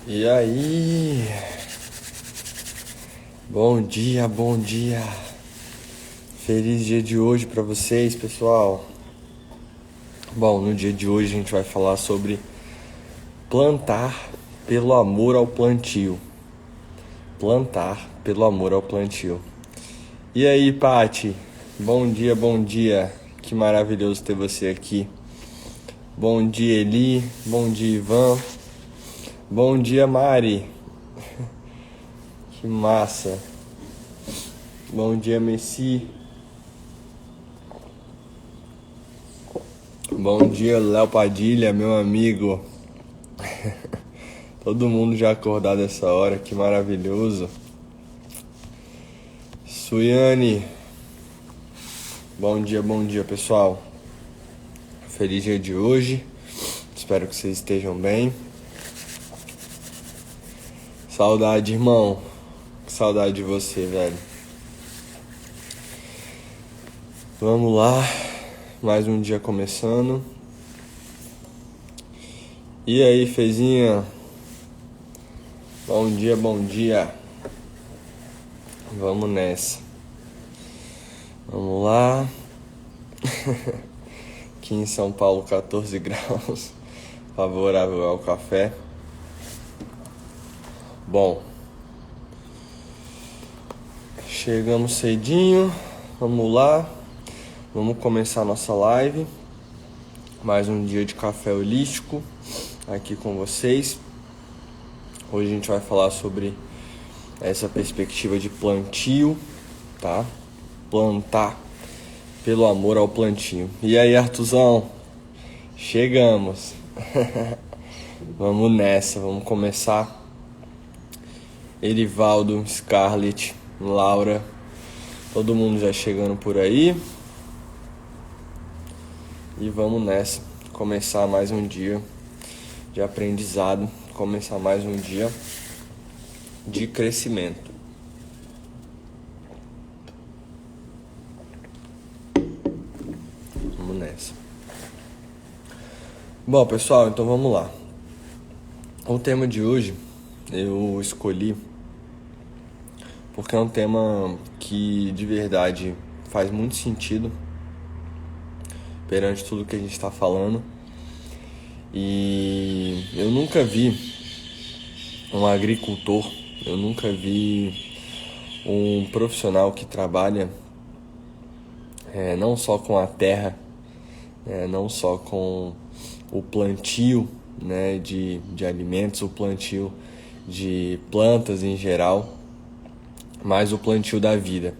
E aí? Bom dia, bom dia. Feliz dia de hoje pra vocês, pessoal. Bom, no dia de hoje a gente vai falar sobre plantar pelo amor ao plantio. Plantar pelo amor ao plantio. E aí, Pati? Bom dia, bom dia. Que maravilhoso ter você aqui. Bom dia, Eli. Bom dia, Ivan. Bom dia, Mari. Que massa. Bom dia, Messi. Bom dia, Léo Padilha, meu amigo. Todo mundo já acordado essa hora, que maravilhoso. Suiane. Bom dia, pessoal. Feliz dia de hoje. Espero que vocês estejam bem. Saudade, irmão. Que saudade de você, velho. Vamos lá. Mais um dia começando. E aí, Fezinha? Bom dia, bom dia. Vamos nessa. Vamos lá. Aqui em São Paulo, 14 graus. Favorável ao café. Bom. Chegamos cedinho. Vamos lá. Vamos começar nossa live. Mais um dia de café holístico aqui com vocês. Hoje a gente vai falar sobre essa perspectiva de plantio, tá? Plantar pelo amor ao plantio. E aí, Artuzão? Chegamos. Vamos nessa, vamos começar. Erivaldo, Scarlett, Laura, todo mundo já chegando por aí. E vamos nessa, começar mais um dia de aprendizado, começar mais um dia de crescimento. Vamos nessa. Bom, pessoal, então vamos lá. O tema de hoje eu escolhi porque é um tema que de verdade faz muito sentido perante tudo que a gente está falando. E eu nunca vi um agricultor, eu nunca vi um profissional que trabalha não só com a terra, não só com o plantio, né, de alimentos, o plantio de plantas em geral, mas o plantio da vida.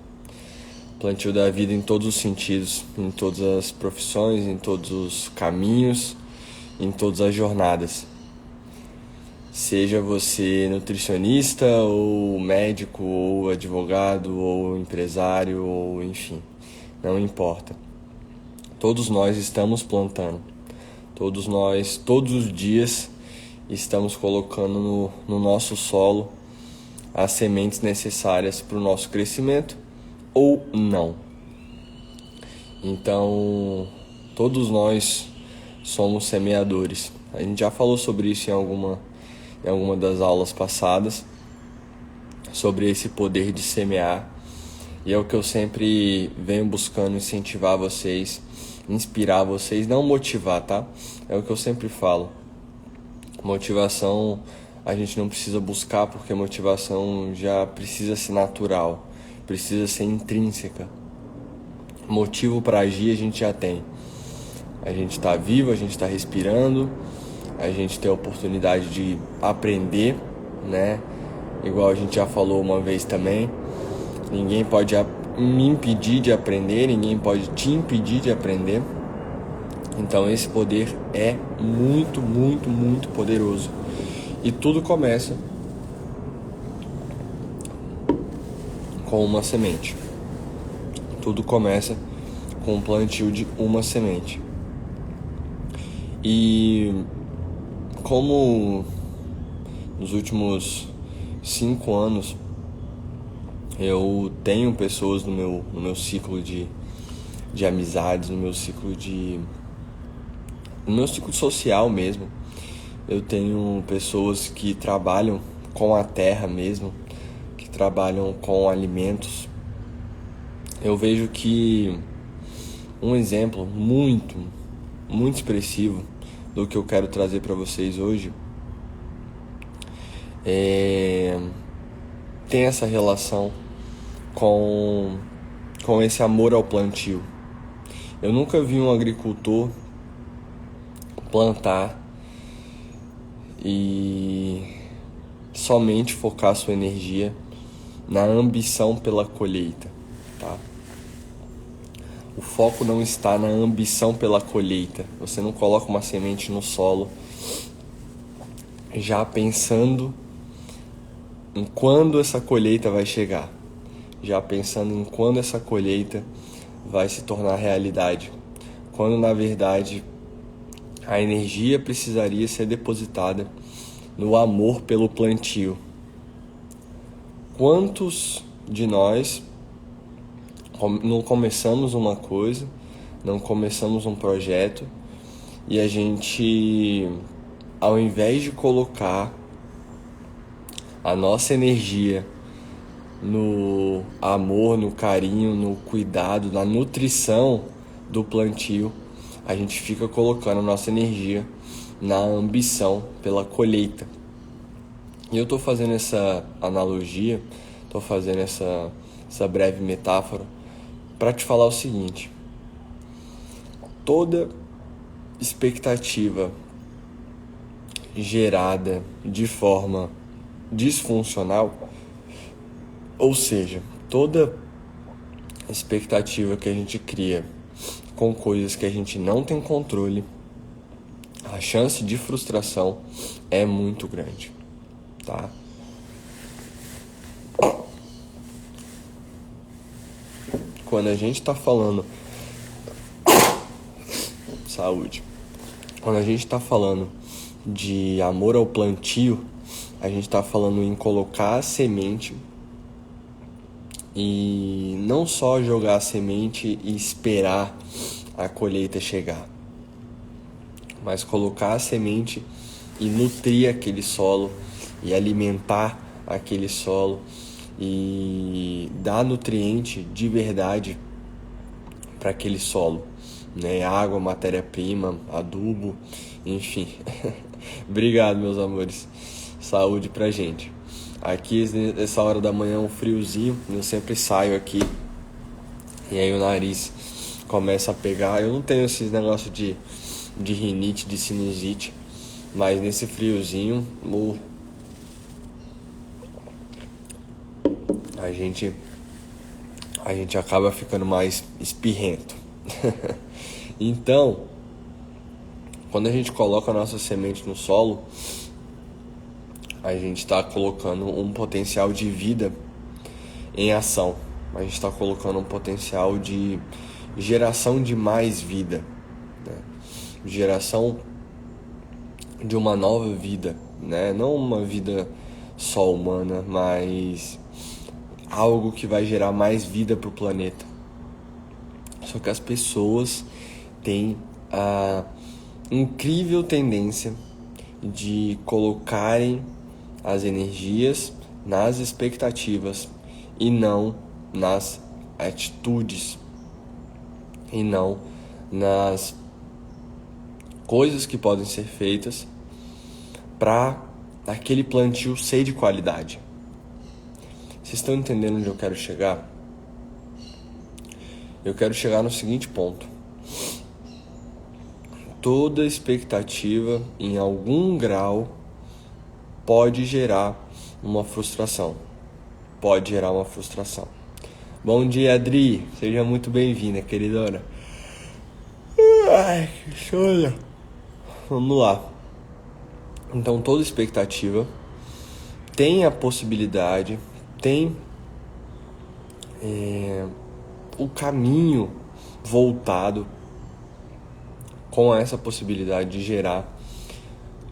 Plantio da vida em todos os sentidos, em todas as profissões, em todos os caminhos, em todas as jornadas. Seja você nutricionista, ou médico, ou advogado, ou empresário, ou enfim, não importa. Todos nós estamos plantando. Todos nós, todos os dias, estamos colocando no nosso solo as sementes necessárias para o nosso crescimento ou não. Então, todos nós somos semeadores. A gente já falou sobre isso em alguma das aulas passadas, sobre esse poder de semear. E é o que eu sempre venho buscando incentivar vocês, inspirar vocês, não motivar, tá? É o que eu sempre falo. Motivação a gente não precisa buscar, porque motivação já precisa ser natural, precisa ser intrínseca. Motivo para agir a gente já tem. A gente está vivo, a gente está respirando, a gente tem a oportunidade de aprender, né? Igual a gente já falou uma vez também, ninguém pode me impedir de aprender, ninguém pode te impedir de aprender. Então esse poder é muito, muito, muito poderoso. E tudo começa com uma semente. Tudo começa com o plantio de uma semente. E como nos últimos 5 anos eu tenho pessoas no meu ciclo de amizades, no meu ciclo social mesmo, eu tenho pessoas que trabalham com a terra mesmo, que trabalham com alimentos. Eu vejo que um exemplo muito expressivo do que eu quero trazer para vocês hoje tem essa relação com esse amor ao plantio. Eu nunca vi um agricultor plantar e somente focar sua energia na ambição pela colheita, tá? O foco não está na ambição pela colheita. Você não coloca uma semente no solo já pensando em quando essa colheita vai chegar, já pensando em quando essa colheita vai se tornar realidade, quando na verdade a energia precisaria ser depositada no amor pelo plantio. Quantos de nós não começamos uma coisa, não começamos um projeto e a gente, ao invés de colocar a nossa energia no amor, no carinho, no cuidado, na nutrição do plantio, a gente fica colocando a nossa energia na ambição pela colheita. E eu estou fazendo essa analogia, estou fazendo essa breve metáfora para te falar o seguinte: toda expectativa gerada de forma disfuncional, ou seja, toda expectativa que a gente cria com coisas que a gente não tem controle, a chance de frustração é muito grande, tá? Quando a gente está falando saúde, quando a gente está falando de amor ao plantio, a gente está falando em colocar a semente e não só jogar a semente e esperar a colheita chegar, mas colocar a semente e nutrir aquele solo e alimentar aquele solo e dar nutriente de verdade para aquele solo, né? Água, matéria-prima, adubo, enfim. Obrigado, meus amores. Saúde pra gente. Aqui, nessa hora da manhã, um friozinho, eu sempre saio aqui e aí o nariz começa a pegar. Eu não tenho esses negócios de rinite, de sinusite, mas nesse friozinho, a gente acaba ficando mais espirrento. Então, quando a gente coloca a nossa semente no solo, a gente está colocando um potencial de vida em ação. A gente está colocando um potencial de geração de mais vida, né? Geração de uma nova vida, né? Não uma vida só humana, mas algo que vai gerar mais vida para o planeta. Só que as pessoas têm a incrível tendência de colocarem as energias nas expectativas e não nas atitudes, e não nas coisas que podem ser feitas para aquele plantio ser de qualidade. Vocês estão entendendo onde eu quero chegar? Eu quero chegar no seguinte ponto: toda expectativa, em algum grau, pode gerar uma frustração. Pode gerar uma frustração. Bom dia, Adri. Seja muito bem-vinda, queridona. Ai, que sono. Vamos lá. Então, toda expectativa tem a possibilidade, tem o caminho voltado com essa possibilidade de gerar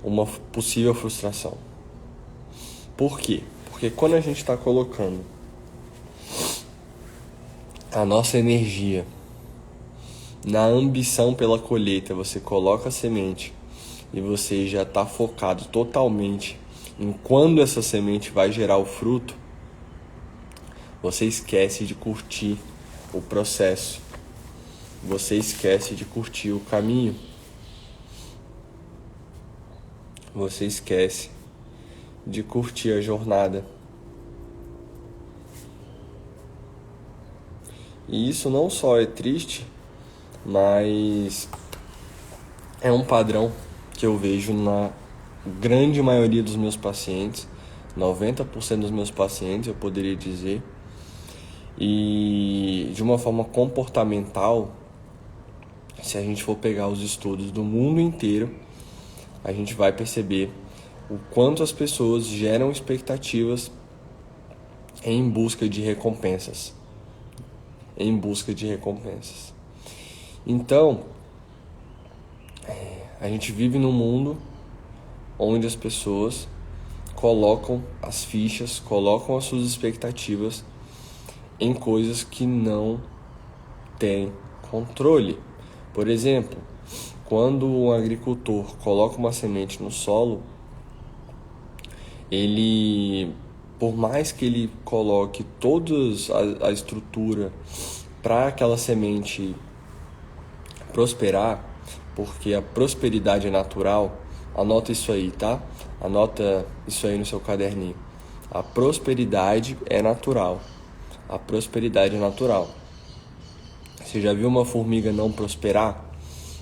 uma possível frustração. Por quê? Porque quando a gente está colocando a nossa energia na ambição pela colheita, você coloca a semente e você já está focado totalmente em quando essa semente vai gerar o fruto, você esquece de curtir o processo, você esquece de curtir o caminho, você esquece de curtir a jornada. E isso não só é triste, mas é um padrão que eu vejo na grande maioria dos meus pacientes, 90% dos meus pacientes, eu poderia dizer. E de uma forma comportamental, se a gente for pegar os estudos do mundo inteiro, a gente vai perceber o quanto as pessoas geram expectativas em busca de recompensas. Então, a gente vive num mundo onde as pessoas colocam as fichas, colocam as suas expectativas em coisas que não têm controle. Por exemplo, quando um agricultor coloca uma semente no solo, ele, por mais que ele coloque toda a estrutura para aquela semente prosperar, porque a prosperidade é natural, anota isso aí, tá? Anota isso aí no seu caderninho. A prosperidade é natural. A prosperidade é natural. Você já viu uma formiga não prosperar?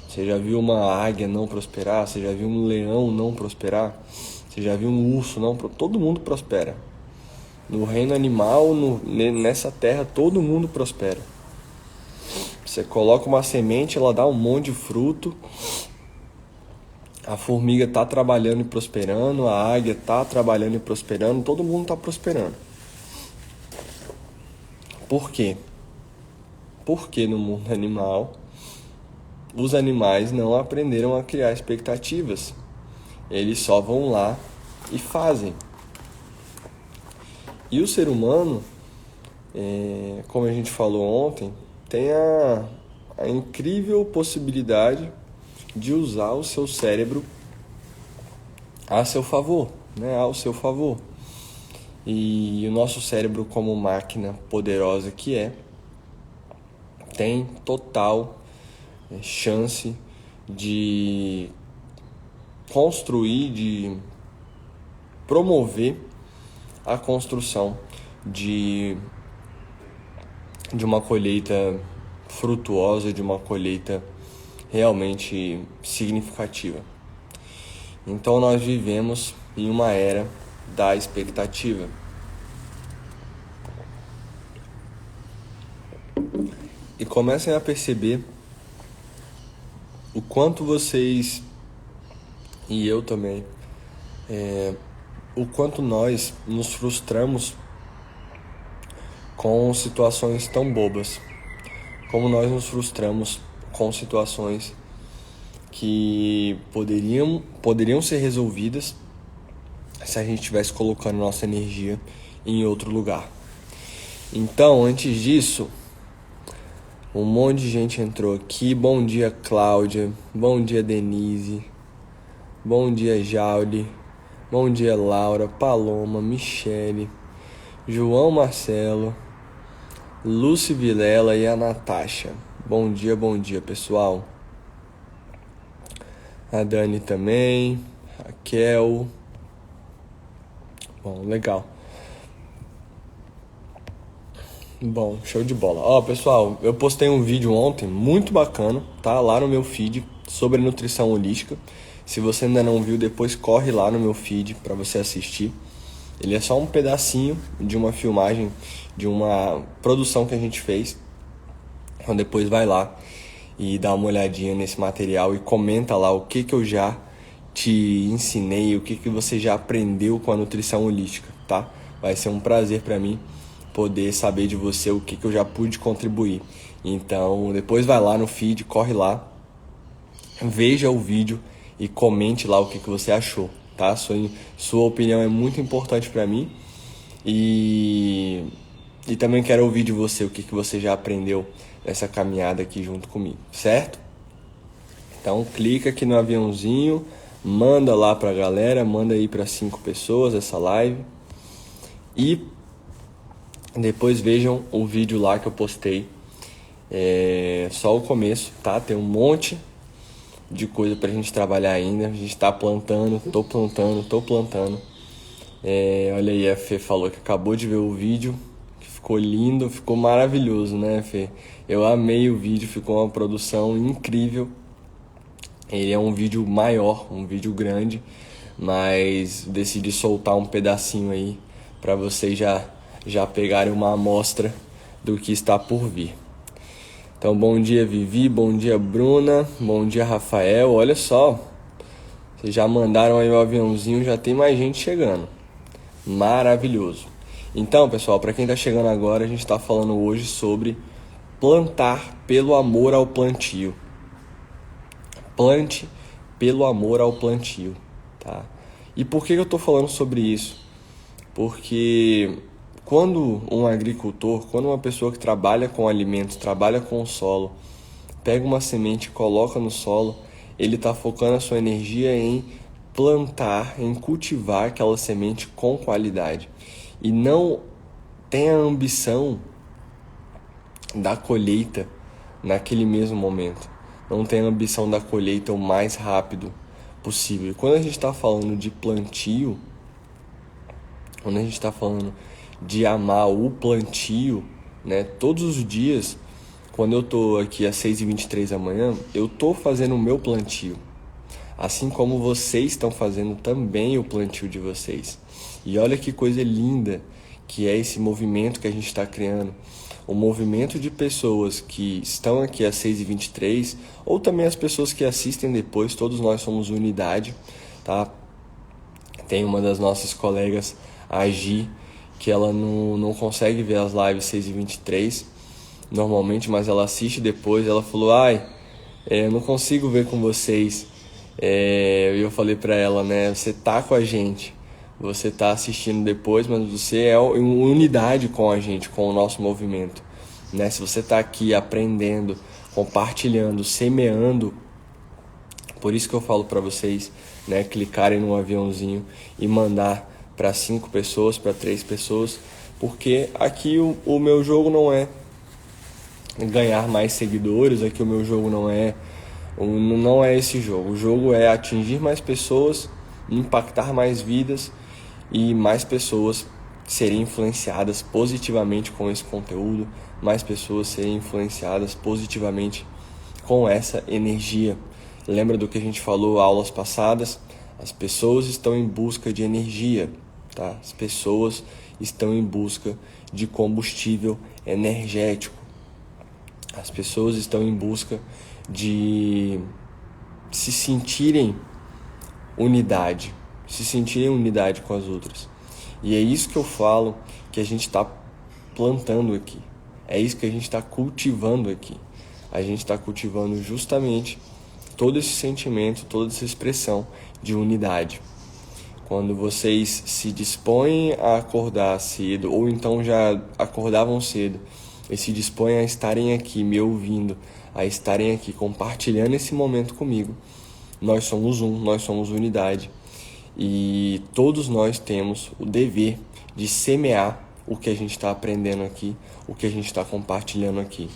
Você já viu uma águia não prosperar? Você já viu um leão não prosperar? Você já viu um urso não prosperar? Todo mundo prospera. No reino animal, nessa terra, todo mundo prospera. Você coloca uma semente, ela dá um monte de fruto. A formiga está trabalhando e prosperando, a águia está trabalhando e prosperando, todo mundo está prosperando. Por quê? Porque no mundo animal, os animais não aprenderam a criar expectativas. Eles só vão lá e fazem. E o ser humano, como a gente falou ontem, tem a incrível possibilidade de usar o seu cérebro a seu favor, né? Ao seu favor. E o nosso cérebro, como máquina poderosa que é, tem total chance de construir, de promover a construção de uma colheita frutuosa, de uma colheita realmente significativa. Então nós vivemos em uma era da expectativa. E comecem a perceber o quanto vocês, e eu também, o quanto nós nos frustramos com situações tão bobas. Como nós nos frustramos com situações que poderiam ser resolvidas se a gente estivesse colocando nossa energia em outro lugar. Então, antes disso, um monte de gente entrou aqui. Bom dia, Cláudia. Bom dia, Denise. Bom dia, Jaule. Bom dia, Laura, Paloma, Michele, João Marcelo, Lúcia Vilela e a Natasha. Bom dia, pessoal. A Dani também, Raquel. Bom, legal. Bom, show de bola. Ó, pessoal, eu postei um vídeo ontem muito bacana, tá? Lá no meu feed, sobre nutrição holística. Se você ainda não viu, depois corre lá no meu feed para você assistir. Ele é só um pedacinho de uma filmagem, de uma produção que a gente fez. Então depois vai lá e dá uma olhadinha nesse material e comenta lá o que eu já te ensinei, o que você já aprendeu com a nutrição holística, tá? Vai ser um prazer para mim poder saber de você o que eu já pude contribuir. Então depois vai lá no feed, corre lá, veja o vídeo e comente lá o que você achou, tá? Sua opinião é muito importante para mim e também quero ouvir de você o que você já aprendeu nessa caminhada aqui junto comigo, certo? Então clica aqui no aviãozinho, manda lá pra galera, manda aí para 5 pessoas essa live. E depois vejam o vídeo lá que eu postei. Só o começo, tá? Tem um monte de coisa pra gente trabalhar ainda. A gente tá plantando, tô plantando. Olha aí, a Fê falou que acabou de ver o vídeo, que ficou lindo, ficou maravilhoso, né, Fê? Eu amei o vídeo, ficou uma produção incrível. Ele é um vídeo maior, um vídeo grande, mas decidi soltar um pedacinho aí para vocês já pegarem uma amostra do que está por vir. Então, bom dia, Vivi, bom dia, Bruna, bom dia, Rafael. Olha só, vocês já mandaram aí o aviãozinho, já tem mais gente chegando. Maravilhoso. Então, pessoal, para quem está chegando agora, a gente está falando hoje sobre plantar pelo amor ao plantio. Plante pelo amor ao plantio, tá? E por que eu estou falando sobre isso? Porque quando um agricultor, quando uma pessoa que trabalha com alimentos, trabalha com o solo, pega uma semente e coloca no solo, ele está focando a sua energia em plantar, em cultivar aquela semente com qualidade. E não tem a ambição da colheita naquele mesmo momento. Não tem a ambição da colheita o mais rápido possível. E quando a gente está falando de plantio, quando a gente está falando de amar o plantio, né, todos os dias, quando eu estou aqui às 6h23 da manhã, eu estou fazendo o meu plantio. Assim como vocês estão fazendo também o plantio de vocês. E olha que coisa linda que é esse movimento que a gente está criando. O movimento de pessoas que estão aqui às 6h23, ou também as pessoas que assistem depois, todos nós somos unidade, tá? Tem uma das nossas colegas, a Gi, que ela não consegue ver as lives 6h23 normalmente, mas ela assiste depois. Ela falou, eu não consigo ver com vocês. Eu falei pra ela, né, você tá com a gente, você tá assistindo depois, mas você é em unidade com a gente, com o nosso movimento, né? Se você tá aqui aprendendo, compartilhando, semeando, por isso que eu falo para vocês, né, clicarem no aviãozinho e mandar para 5 pessoas, para 3 pessoas, porque aqui o meu jogo não é ganhar mais seguidores, aqui o meu jogo não é esse jogo. O jogo é atingir mais pessoas, impactar mais vidas e mais pessoas serem influenciadas positivamente com esse conteúdo, mais pessoas serem influenciadas positivamente com essa energia. Lembra do que a gente falou aulas passadas? As pessoas estão em busca de energia, tá? As pessoas estão em busca de combustível energético. As pessoas estão em busca de se sentirem unidade com as outras. E é isso que eu falo que a gente está plantando aqui. É isso que a gente está cultivando aqui. A gente está cultivando justamente todo esse sentimento, toda essa expressão de unidade. Quando vocês se dispõem a acordar cedo, ou então já acordavam cedo, e se dispõem a estarem aqui me ouvindo, a estarem aqui compartilhando esse momento comigo, nós somos nós somos unidade. E todos nós temos o dever de semear o que a gente está aprendendo aqui, o que a gente está compartilhando aqui.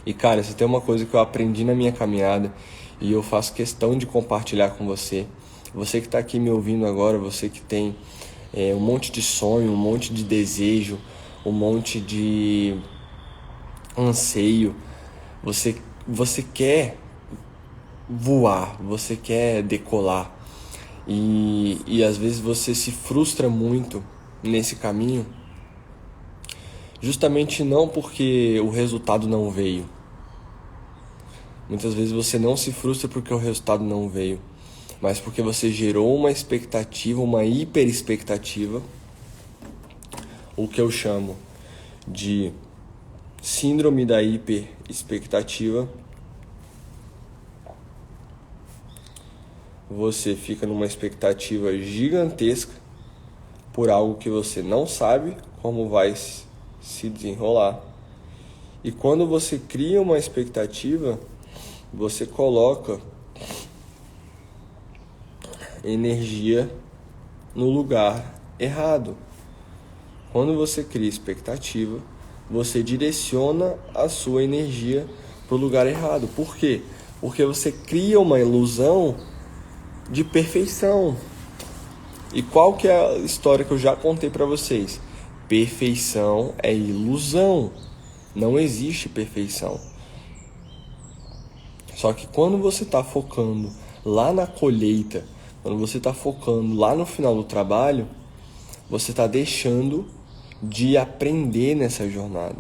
E cara, se tem uma coisa que eu aprendi na minha caminhada e eu faço questão de compartilhar com você, você que está aqui me ouvindo agora, você que tem um monte de sonho, um monte de desejo, um monte de anseio, você quer voar, você quer decolar e às vezes você se frustra muito nesse caminho, justamente não porque o resultado não veio. Muitas vezes você não se frustra porque o resultado não veio, mas porque você gerou uma expectativa, uma hiperexpectativa, o que eu chamo de síndrome da hiperexpectativa. Você fica numa expectativa gigantesca por algo que você não sabe como vai se desenrolar. E quando você cria uma expectativa, você coloca energia no lugar errado. Quando você cria expectativa, você direciona a sua energia para o lugar errado. Por quê? Porque você cria uma ilusão de perfeição. E qual que é a história que eu já contei para vocês? Perfeição é ilusão. Não existe perfeição. Só que quando você está focando lá na colheita, quando você está focando lá no final do trabalho, você está deixando de aprender nessa jornada.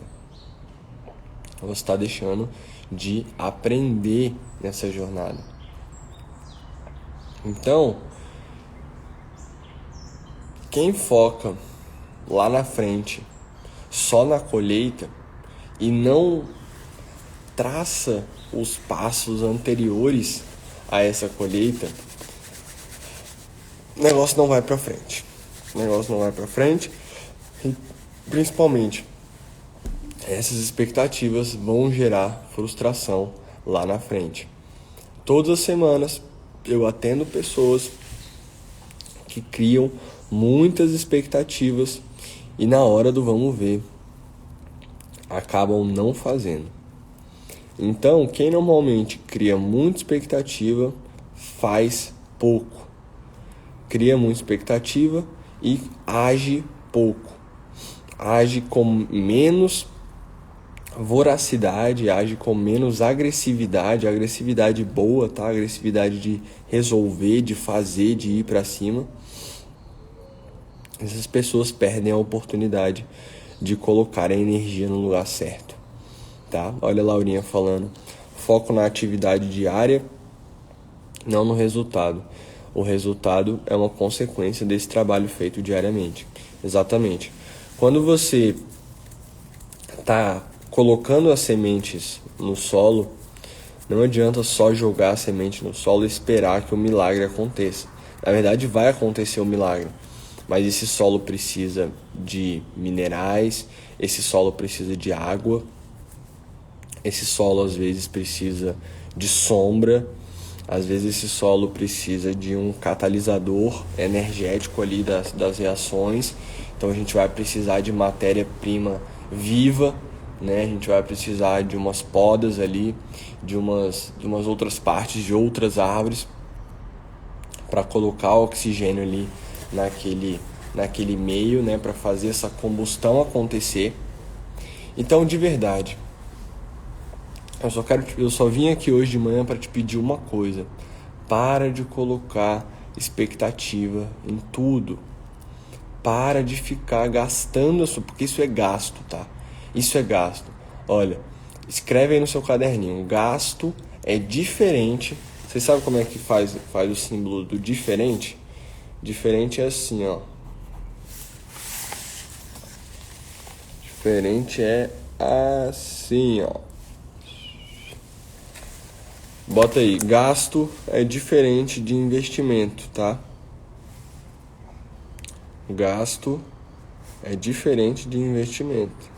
Você está deixando de aprender nessa jornada. Então, quem foca lá na frente só na colheita e não traça os passos anteriores a essa colheita, o negócio não vai para frente. O negócio não vai para frente. E, principalmente, essas expectativas vão gerar frustração lá na frente. Todas as semanas eu atendo pessoas que criam muitas expectativas e na hora do vamos ver acabam não fazendo. Então, quem normalmente cria muita expectativa faz pouco. Cria muita expectativa e age pouco. Age com menos voracidade, age com menos agressividade, agressividade boa, tá? Agressividade de resolver, de fazer, de ir para cima. Essas pessoas perdem a oportunidade de colocar a energia no lugar certo, tá? Olha a Laurinha falando, foco na atividade diária, não no resultado. O resultado é uma consequência desse trabalho feito diariamente. Exatamente. Quando você está colocando as sementes no solo, não adianta só jogar a semente no solo e esperar que o milagre aconteça. Na verdade, vai acontecer o milagre, mas esse solo precisa de minerais, esse solo precisa de água, esse solo às vezes precisa de sombra, às vezes esse solo precisa de um catalisador energético ali das reações. Então a gente vai precisar de matéria-prima viva, né? A gente vai precisar de umas podas ali, de umas outras partes de outras árvores para colocar o oxigênio ali naquele meio, né? Para fazer essa combustão acontecer. Então, de verdade, eu só vim aqui hoje de manhã para te pedir uma coisa. Para de colocar expectativa em tudo. Para de ficar gastando, porque isso é gasto, tá? Isso é gasto. Olha, escreve aí no seu caderninho. Gasto é diferente. Você sabe como é que faz o símbolo do diferente? Diferente é assim, ó. Diferente é assim, ó. Bota aí, gasto é diferente de investimento, tá? Gasto é diferente de investimento.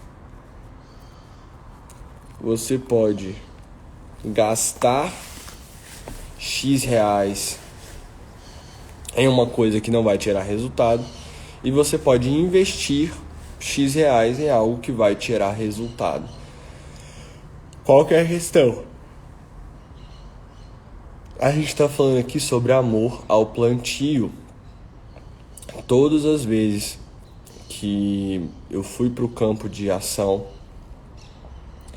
Você pode gastar X reais em uma coisa que não vai tirar resultado e você pode investir X reais em algo que vai tirar resultado. Qual que é a questão? A gente está falando aqui sobre amor ao plantio. Todas as vezes que eu fui para o campo de ação,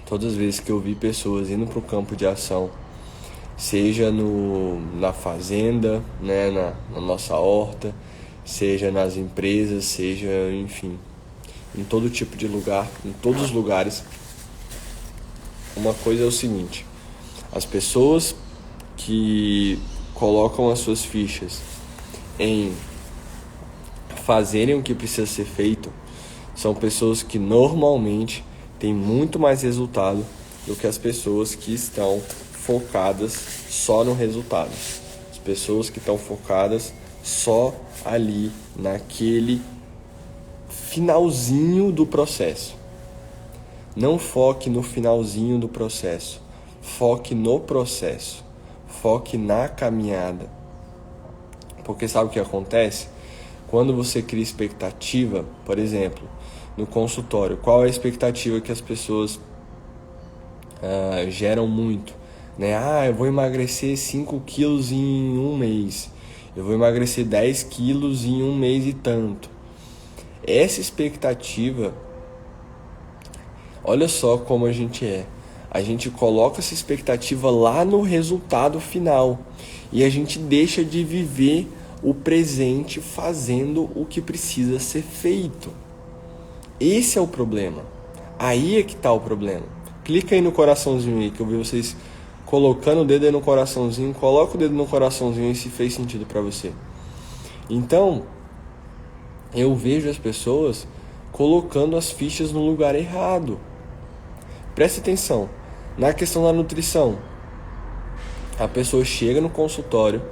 todas as vezes que eu vi pessoas indo para o campo de ação, seja na fazenda, né, na nossa horta, seja nas empresas, seja, enfim, em todo tipo de lugar, em todos os lugares, uma coisa é o seguinte: as pessoas que colocam as suas fichas em fazerem o que precisa ser feito são pessoas que normalmente têm muito mais resultado do que as pessoas que estão focadas só no resultado. As pessoas que estão focadas só ali naquele finalzinho do processo. Não foque no finalzinho do processo. Foque no processo. Foque na caminhada. Porque sabe o que acontece? Quando você cria expectativa, por exemplo, no consultório, qual é a expectativa que as pessoas geram muito? Né? Eu vou emagrecer 5 quilos em um mês. Eu vou emagrecer 10 quilos em um mês e tanto. Essa expectativa, olha só como a gente é. A gente coloca essa expectativa lá no resultado final. E a gente deixa de viver o presente fazendo o que precisa ser feito. Esse é o problema. Aí é que está o problema. Clica aí no coraçãozinho aí, que eu vi vocês colocando o dedo aí no coraçãozinho. Coloca o dedo no coraçãozinho aí se fez sentido para você. Então, eu vejo as pessoas colocando as fichas no lugar errado. Preste atenção. Na questão da nutrição, a pessoa chega no consultório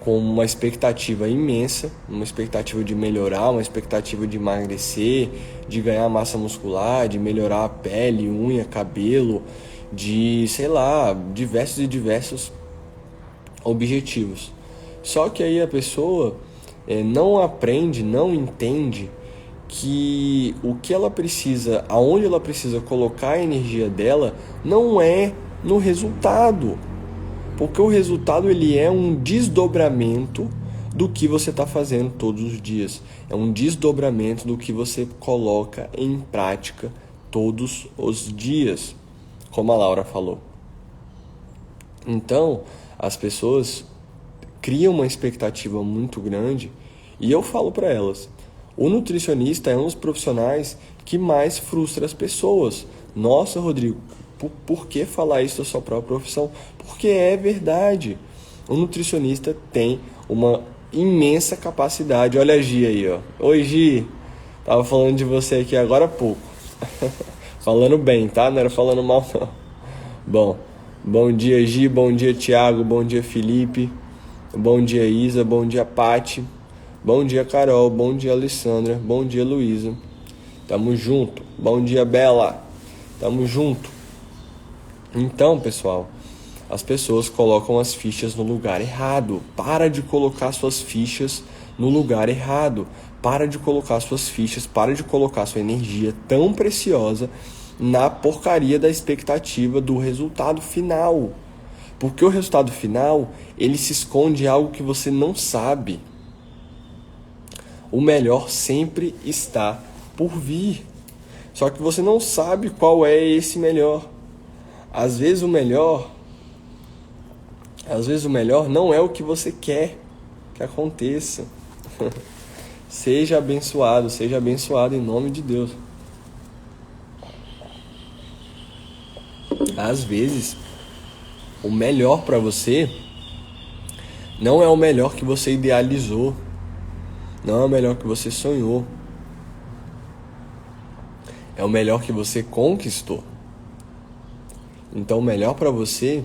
com uma expectativa imensa, uma expectativa de melhorar, uma expectativa de emagrecer, de ganhar massa muscular, de melhorar a pele, unha, cabelo, de, sei lá, diversos objetivos. Só que aí a pessoa não aprende, não entende que o que ela precisa, aonde ela precisa colocar a energia dela, não é no resultado. Porque o resultado ele é um desdobramento do que você está fazendo todos os dias. É um desdobramento do que você coloca em prática todos os dias, como a Laura falou. Então, as pessoas criam uma expectativa muito grande e eu falo para elas, o nutricionista é um dos profissionais que mais frustra as pessoas. Nossa, Rodrigo, por que falar isso da sua própria profissão? Porque é verdade. O nutricionista tem uma imensa capacidade. Olha a Gi aí, ó. Oi, Gi. Tava falando de você aqui agora há pouco. Falando bem, tá? Não era falando mal, não. Bom dia, Gi. Bom dia, Thiago. Bom dia, Felipe. Bom dia, Isa. Bom dia, Pati. Bom dia, Carol. Bom dia, Alessandra. Bom dia, Luísa. Tamo junto. Bom dia, Bela. Tamo junto. Então, pessoal, as pessoas colocam as fichas no lugar errado. Para de colocar suas fichas no lugar errado. Para de colocar suas fichas, para de colocar sua energia tão preciosa na porcaria da expectativa do resultado final. Porque o resultado final, ele se esconde em algo que você não sabe. O melhor sempre está por vir. Só que você não sabe qual é esse melhor. Às vezes o melhor não é o que você quer que aconteça. Seja abençoado em nome de Deus. Às vezes, o melhor para você não é o melhor que você idealizou, não é o melhor que você sonhou, é o melhor que você conquistou. Então, o melhor para você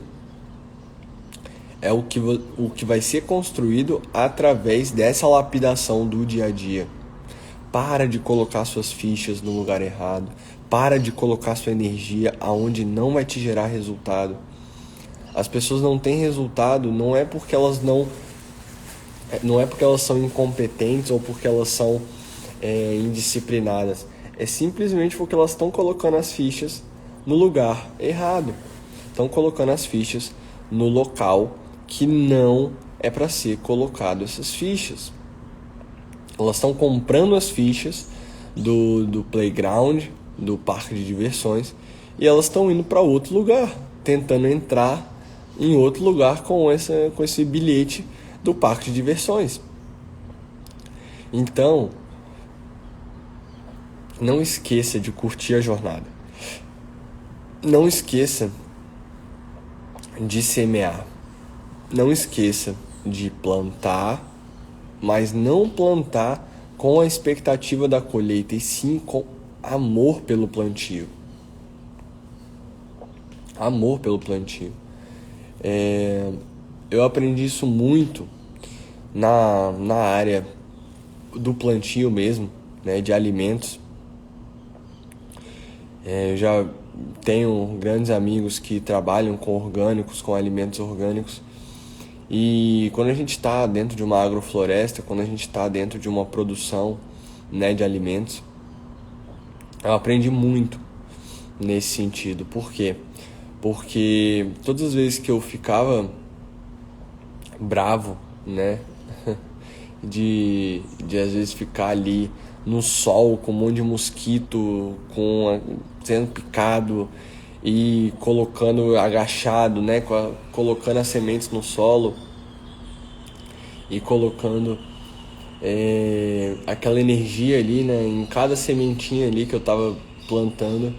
é o que vai ser construído através dessa lapidação do dia a dia. Para de colocar suas fichas no lugar errado. Para de colocar sua energia aonde não vai te gerar resultado. As pessoas não têm resultado não é porque elas são incompetentes ou porque elas são indisciplinadas. É simplesmente porque elas estão colocando as fichas no lugar errado. Estão colocando as fichas no local que não é para ser colocado essas fichas. Elas estão comprando as fichas do playground, do parque de diversões, e elas estão indo para outro lugar, tentando entrar em outro lugar com esse bilhete do parque de diversões. Então, não esqueça de curtir a jornada. Não esqueça de semear. Não esqueça de plantar, mas não plantar com a expectativa da colheita, e sim com amor pelo plantio. Amor pelo plantio. Eu aprendi isso muito na área do plantio mesmo, né, de alimentos. Eu já tenho grandes amigos que trabalham com orgânicos, com alimentos orgânicos, E quando a gente está dentro de uma agrofloresta, quando a gente está dentro de uma produção, né, de alimentos, eu aprendi muito nesse sentido. Por quê? Porque todas as vezes que eu ficava bravo, né, de às vezes ficar ali no sol com um monte de mosquito, sendo picado e colocando agachado, né, colocando as sementes no solo e colocando aquela energia ali, né, em cada sementinha ali que eu tava plantando.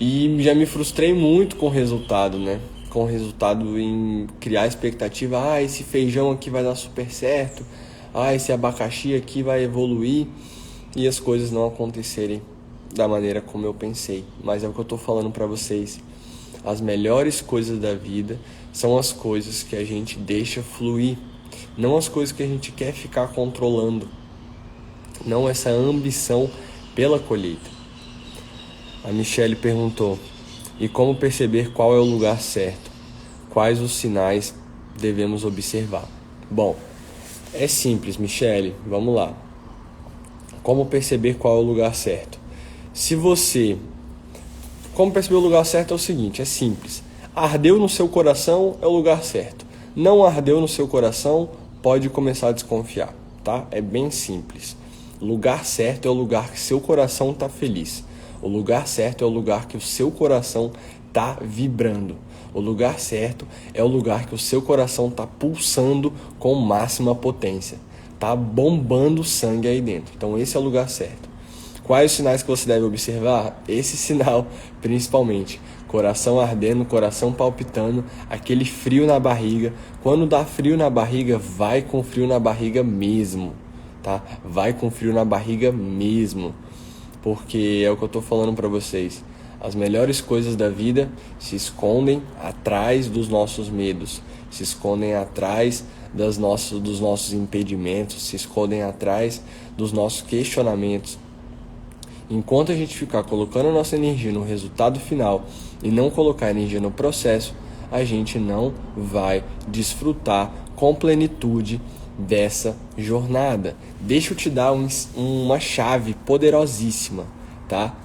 E já me frustrei muito com o resultado, né? Com o resultado em criar expectativa. Ah, esse feijão aqui vai dar super certo. Ah, esse abacaxi aqui vai evoluir. E as coisas não acontecerem da maneira como eu pensei. Mas é o que eu tô falando pra vocês. As melhores coisas da vida são as coisas que a gente deixa fluir. Não as coisas que a gente quer ficar controlando. Não essa ambição pela colheita. A Michelle perguntou: e como perceber qual é o lugar certo? Quais os sinais devemos observar? Bom, é simples, Michelle, vamos lá. Como perceber qual é o lugar certo? Como perceber o lugar certo é o seguinte, é simples. Ardeu no seu coração é o lugar certo. Não ardeu no seu coração, pode começar a desconfiar, tá? É bem simples. Lugar certo é o lugar que seu coração está feliz. O lugar certo é o lugar que o seu coração está vibrando. O lugar certo é o lugar que o seu coração está pulsando com máxima potência. Está bombando sangue aí dentro. Então esse é o lugar certo. Quais os sinais que você deve observar? Esse sinal, principalmente. Coração ardendo, coração palpitando, aquele frio na barriga. Quando dá frio na barriga, vai com frio na barriga mesmo, tá? Vai com frio na barriga mesmo. Porque é o que eu estou falando para vocês. As melhores coisas da vida se escondem atrás dos nossos medos, se escondem atrás dos nossos impedimentos, se escondem atrás dos nossos questionamentos. Enquanto a gente ficar colocando a nossa energia no resultado final e não colocar energia no processo, a gente não vai desfrutar com plenitude dessa jornada. Deixa eu te dar uma chave poderosíssima, tá?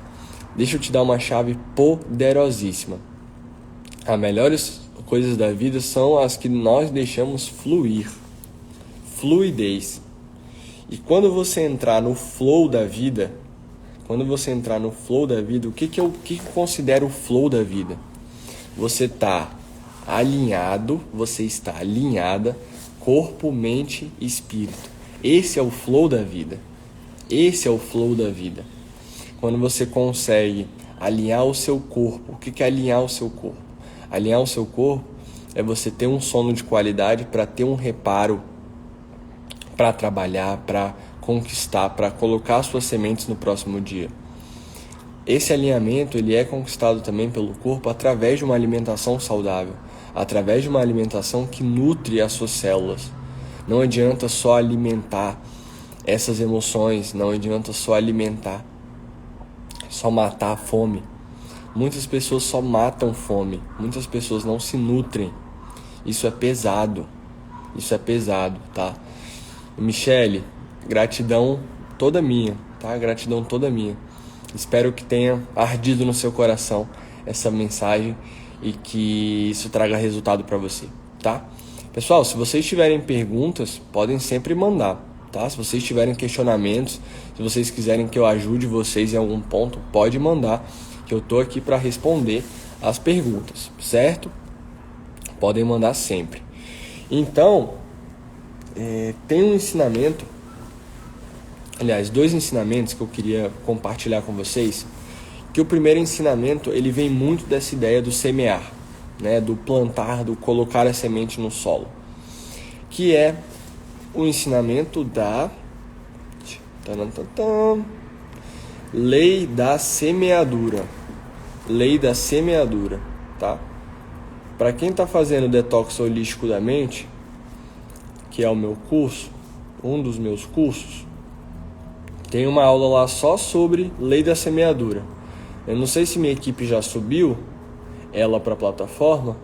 Deixa eu te dar uma chave poderosíssima. As melhores coisas da vida são as que nós deixamos fluir. Fluidez. E quando você entrar no flow da vida, o que eu considero o flow da vida? Você está alinhada, corpo, mente e espírito. Esse é o flow da vida. Quando você consegue alinhar o seu corpo. O que é alinhar o seu corpo? Alinhar o seu corpo é você ter um sono de qualidade para ter um reparo, para trabalhar, para conquistar, para colocar suas sementes no próximo dia. Esse alinhamento ele é conquistado também pelo corpo através de uma alimentação saudável, através de uma alimentação que nutre as suas células. Não adianta só alimentar essas emoções, não adianta só alimentar, só matar a fome. Muitas pessoas só matam fome, muitas pessoas não se nutrem. Isso é pesado, tá? Michele, gratidão toda minha, tá? Gratidão toda minha. Espero que tenha ardido no seu coração essa mensagem e que isso traga resultado para você, tá? Pessoal, se vocês tiverem perguntas, podem sempre mandar, tá? Se vocês tiverem questionamentos, se vocês quiserem que eu ajude vocês em algum ponto, pode mandar, que eu tô aqui para responder as perguntas, certo? Podem mandar sempre. Então, tem um ensinamento, aliás, 2 ensinamentos que eu queria compartilhar com vocês. Que o primeiro ensinamento, ele vem muito dessa ideia do semear, né? Do plantar, do colocar a semente no solo. Que é o ensinamento da lei da semeadura. Lei da semeadura, tá? Para quem está fazendo detox holístico da mente, que é o meu curso, um dos meus cursos, tem uma aula lá só sobre lei da semeadura. Eu não sei se minha equipe já subiu ela para a plataforma,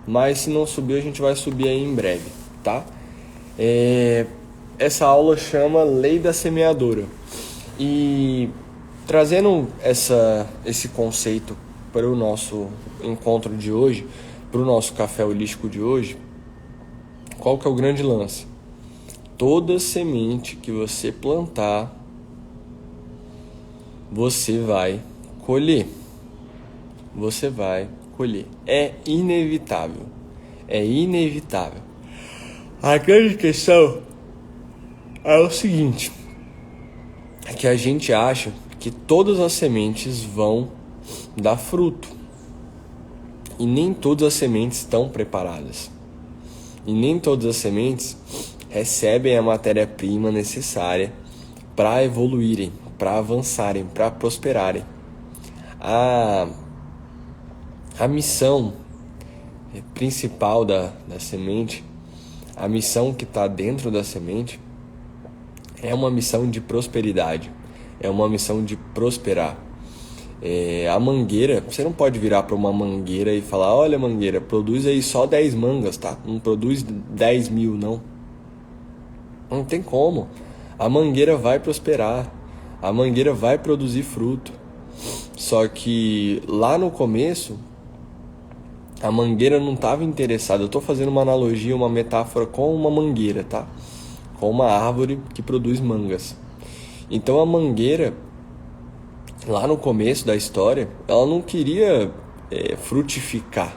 mas se não subiu, a gente vai subir aí em breve, tá? Essa aula chama Lei da Semeadora. E trazendo esse conceito para o nosso encontro de hoje, para o nosso café holístico de hoje, qual que é o grande lance? Toda semente que você plantar, você vai colher. Você vai colher. É inevitável. É inevitável. A grande questão é o seguinte: é que a gente acha que todas as sementes vão dar fruto. E nem todas as sementes estão preparadas. E nem todas as sementes recebem a matéria-prima necessária para evoluírem, para avançarem, para prosperarem. A missão principal da semente, a missão que está dentro da semente, é uma missão de prosperidade, é uma missão de prosperar. A mangueira, você não pode virar para uma mangueira e falar: olha, mangueira, produz aí só 10 mangas, tá? Não produz 10 mil, não. Não tem como. A mangueira vai prosperar, a mangueira vai produzir fruto. Só que lá no começo, a mangueira não estava interessada. Eu estou fazendo uma analogia, uma metáfora com uma mangueira, tá? Com uma árvore que produz mangas. Então a mangueira, lá no começo da história, ela não queria frutificar.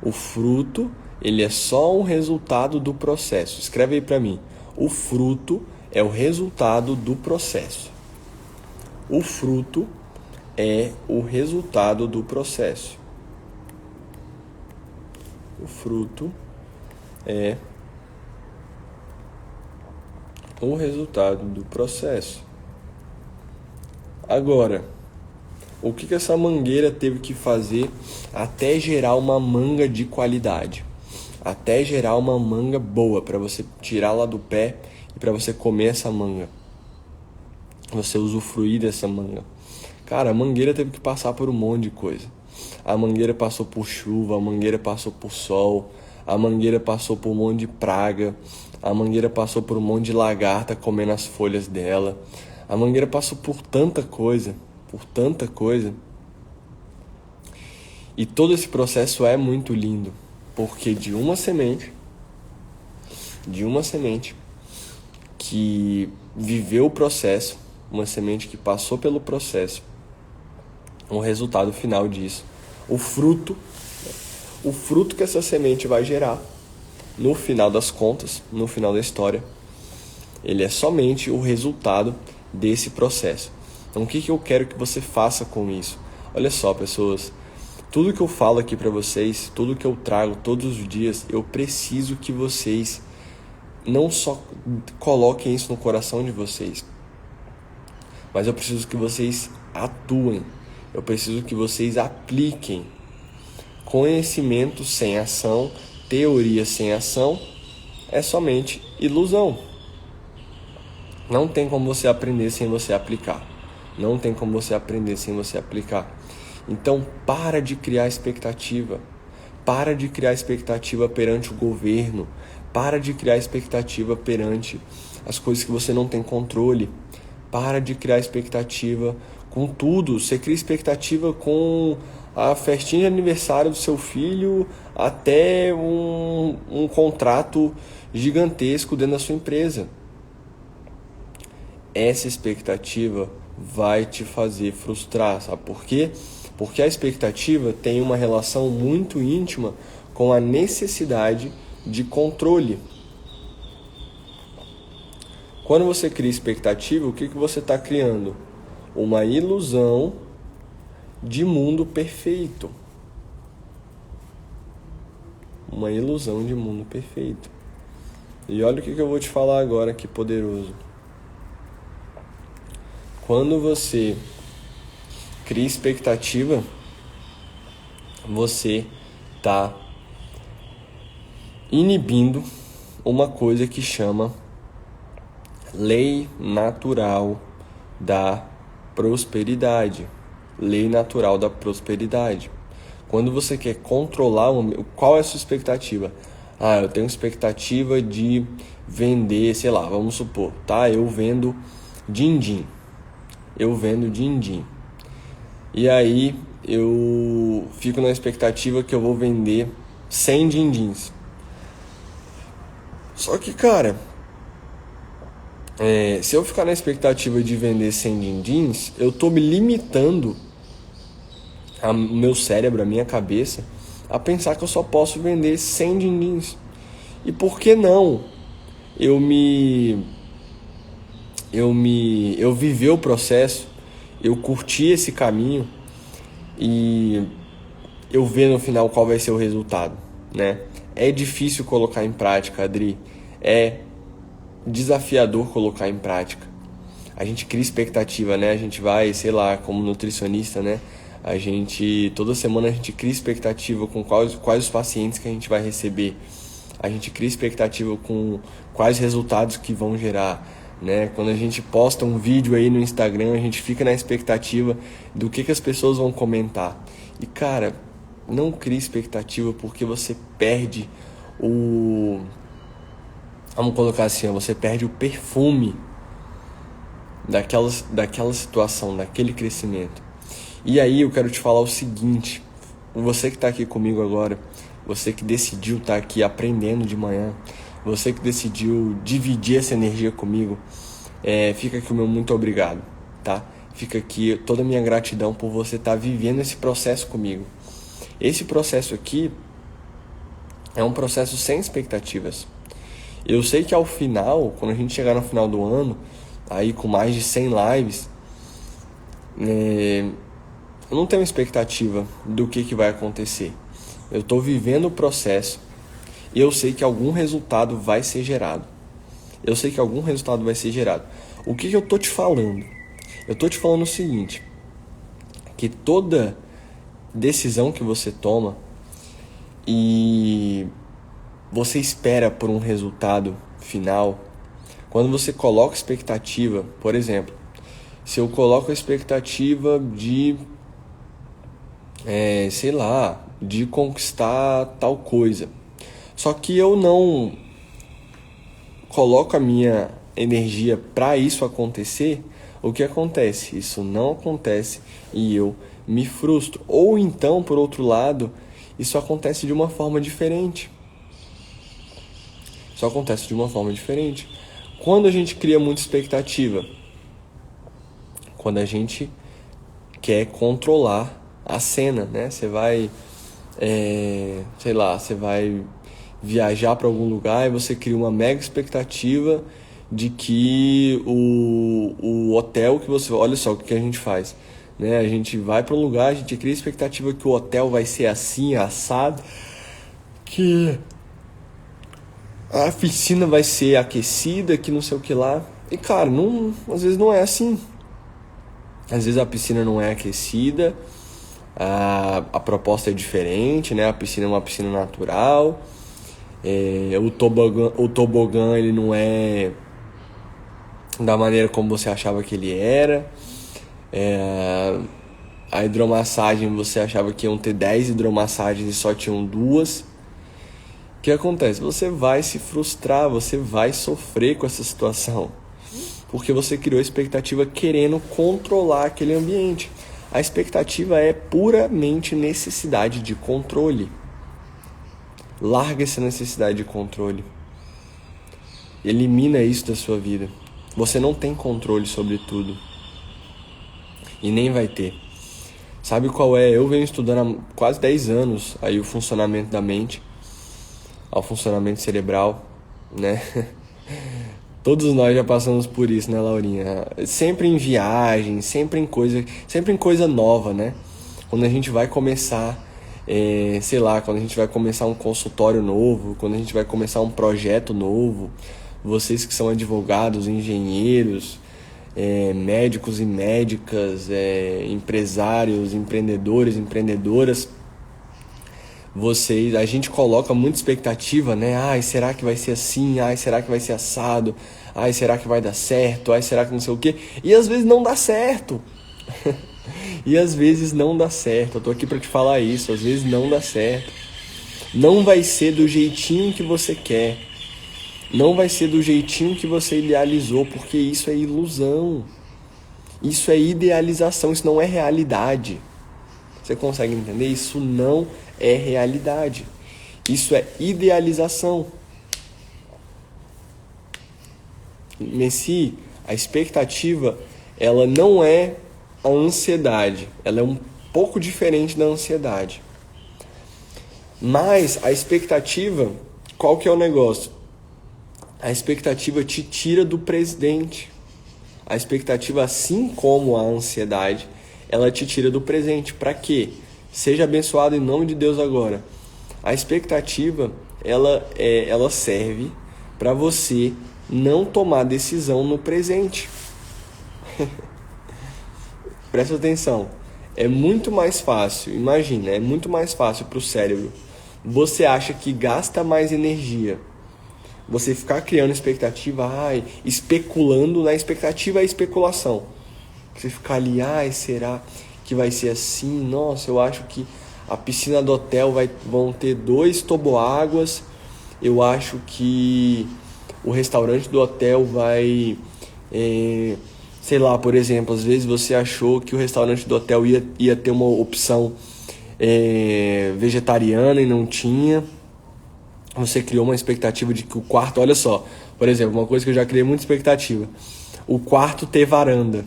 O fruto, ele é só um resultado do processo. Escreve aí para mim. O fruto é o resultado do processo. O fruto é o resultado do processo. O fruto é o resultado do processo. Agora, o que essa mangueira teve que fazer até gerar uma manga de qualidade? Até gerar uma manga boa para você tirar lá do pé e para você comer essa manga. Você usufruir dessa manga. Cara, a mangueira teve que passar por um monte de coisa. A mangueira passou por chuva, a mangueira passou por sol, a mangueira passou por um monte de praga, a mangueira passou por um monte de lagarta comendo as folhas dela. A mangueira passou por tanta coisa, E todo esse processo é muito lindo, porque de uma semente que viveu o processo, uma semente que passou pelo processo, o resultado final disso, o fruto que essa semente vai gerar, no final das contas, no final da história, ele é somente o resultado desse processo. Então, o que eu quero que você faça com isso? Olha só, pessoas, tudo que eu falo aqui para vocês, tudo que eu trago todos os dias, eu preciso que vocês não só coloquem isso no coração de vocês, mas eu preciso que vocês atuem. Eu preciso que vocês apliquem. Conhecimento sem ação, teoria sem ação, é somente ilusão. Não tem como você aprender sem você aplicar. Não tem como você aprender sem você aplicar. Então, para de criar expectativa. Para de criar expectativa perante o governo. Para de criar expectativa perante as coisas que você não tem controle. Para de criar expectativa com tudo. Você cria expectativa com a festinha de aniversário do seu filho até um contrato gigantesco dentro da sua empresa. Essa expectativa vai te fazer frustrar, sabe por quê? Porque a expectativa tem uma relação muito íntima com a necessidade de controle. Quando você cria expectativa, o que você está criando? Uma ilusão de mundo perfeito. Uma ilusão de mundo perfeito. E olha o que eu vou te falar agora, que poderoso. Quando você cria expectativa, você está inibindo uma coisa que chama lei natural da prosperidade. Lei natural da prosperidade. Quando você quer controlar, qual é a sua expectativa? eu tenho expectativa de vender, sei lá, vamos supor, tá? Eu vendo din-din. E aí eu fico na expectativa que eu vou vender 100 din-dins. Só que, cara, se eu ficar na expectativa de vender 100 din-dins, eu tô me limitando o meu cérebro, a minha cabeça, a pensar que eu só posso vender 100 din-dins. E por que não eu viver o processo, eu curtir esse caminho e eu ver no final qual vai ser o resultado, né? É difícil colocar em prática, Adri. É desafiador colocar em prática. A gente cria expectativa, né? A gente vai, sei lá, como nutricionista, né? Toda semana a gente cria expectativa com quais os pacientes que a gente vai receber. A gente cria expectativa com quais resultados que vão gerar, né? Quando a gente posta um vídeo aí no Instagram, a gente fica na expectativa do que as pessoas vão comentar. E, cara, não crie expectativa porque você perde vamos colocar assim, você perde o perfume daquela situação, daquele crescimento. E aí eu quero te falar o seguinte, você que está aqui comigo agora, você que decidiu estar aqui aprendendo de manhã, você que decidiu dividir essa energia comigo, fica aqui o meu muito obrigado, tá? Fica aqui toda a minha gratidão por você estar vivendo esse processo comigo. Esse processo aqui é um processo sem expectativas. Eu sei que ao final, quando a gente chegar no final do ano, aí com mais de 100 lives, eu não tenho expectativa do que vai acontecer. Eu estou vivendo o processo e eu sei que algum resultado vai ser gerado. O que eu estou te falando? Eu estou te falando o seguinte, que toda decisão que você toma e você espera por um resultado final, quando você coloca expectativa, por exemplo, se eu coloco a expectativa de, de conquistar tal coisa, só que eu não coloco a minha energia para isso acontecer, o que acontece? Isso não acontece e eu me frustro. Ou então, por outro lado, isso acontece de uma forma diferente. Quando a gente cria muita expectativa, quando a gente quer controlar a cena, né? Você vai, você vai viajar para algum lugar e você cria uma mega expectativa de que o hotel que você... Olha só o que a gente faz, né? A gente vai para um lugar, a gente cria a expectativa que o hotel vai ser assim, assado, que a piscina vai ser aquecida, que não sei o que lá. E, cara, às vezes não é assim. Às vezes a piscina não é aquecida, a proposta é diferente, né? A piscina é uma piscina natural, o tobogã ele não é da maneira como você achava que ele era. A hidromassagem, você achava que iam ter 10 hidromassagens e só tinham 2. O que acontece? Você vai se frustrar, você vai sofrer com essa situação, porque você criou a expectativa querendo controlar aquele ambiente. A expectativa é puramente necessidade de controle. Larga essa necessidade de controle. Elimina isso da sua vida. Você não tem controle sobre tudo. E nem vai ter. Sabe qual é? Eu venho estudando há quase 10 anos aí o funcionamento da mente, ao funcionamento cerebral, né? Todos nós já passamos por isso, né, Laurinha? Sempre em viagem, sempre em coisa nova, né? Quando a gente vai começar, quando a gente vai começar um consultório novo, quando a gente vai começar um projeto novo, vocês que são advogados, engenheiros, médicos e médicas, empresários, empreendedores, empreendedoras, a gente coloca muita expectativa, né? Ai, será que vai ser assim? Ai, será que vai ser assado? Ai, será que vai dar certo? Ai, será que não sei o quê? E às vezes não dá certo. Eu tô aqui pra te falar isso, às vezes não dá certo. Não vai ser do jeitinho que você quer. Não vai ser do jeitinho que você idealizou, porque isso é ilusão. Isso é idealização, isso não é realidade. Você consegue entender? Isso não é realidade. Isso é idealização. Messi, a expectativa, ela não é a ansiedade. Ela é um pouco diferente da ansiedade. Mas a expectativa, qual que é o negócio? A expectativa te tira do presente. A expectativa, assim como a ansiedade, ela te tira do presente. Para quê? Seja abençoado em nome de Deus agora. A expectativa, ela serve para você não tomar decisão no presente. Presta atenção. É muito mais fácil, imagina, é muito mais fácil para o cérebro. Você acha que gasta mais energia você ficar criando expectativa, especulando, na expectativa é especulação. Você ficar ali, será que vai ser assim? Nossa, eu acho que a piscina do hotel vão ter 2 toboáguas. Eu acho que o restaurante do hotel vai... sei lá, por exemplo, às vezes você achou que o restaurante do hotel ia ter uma opção vegetariana e não tinha. Você criou uma expectativa de que o quarto... Olha só, por exemplo, uma coisa que eu já criei muita expectativa. O quarto ter varanda.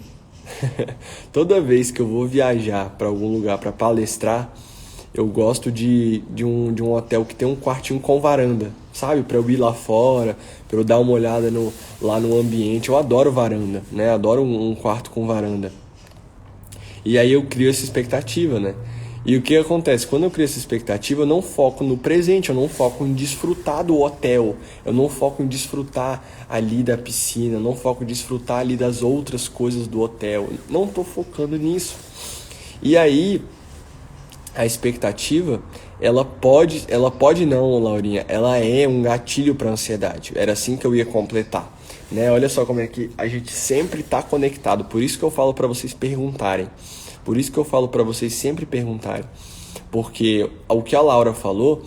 Toda vez que eu vou viajar para algum lugar para palestrar, eu gosto de um hotel que tem um quartinho com varanda, sabe? Para eu ir lá fora, para eu dar uma olhada lá no ambiente. Eu adoro varanda, né? Adoro um quarto com varanda. E aí eu crio essa expectativa, né? E o que acontece? Quando eu crio essa expectativa, eu não foco no presente, eu não foco em desfrutar do hotel, eu não foco em desfrutar ali da piscina, eu não foco em desfrutar ali das outras coisas do hotel. Não estou focando nisso. E aí, a expectativa, ela pode não, Laurinha, ela é um gatilho para a ansiedade. Era assim que eu ia completar, né? Olha só como é que a gente sempre está conectado. Por isso que eu falo para vocês perguntarem. Por isso que eu falo para vocês sempre perguntarem. Porque o que a Laura falou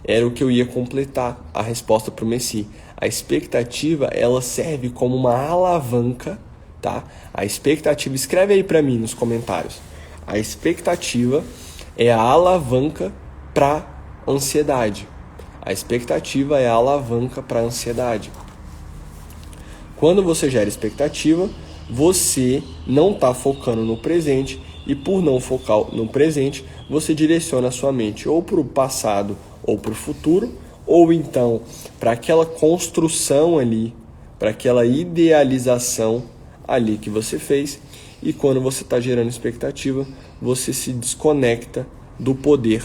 era o que eu ia completar a resposta para o Messi. A expectativa, ela serve como uma alavanca, tá? A expectativa, escreve aí para mim nos comentários. A expectativa é a alavanca para ansiedade. A expectativa é a alavanca para ansiedade. Quando você gera expectativa, você não está focando no presente e por não focar no presente, você direciona a sua mente ou para o passado ou para o futuro, ou então para aquela construção ali, para aquela idealização ali que você fez. E quando você está gerando expectativa, você se desconecta do poder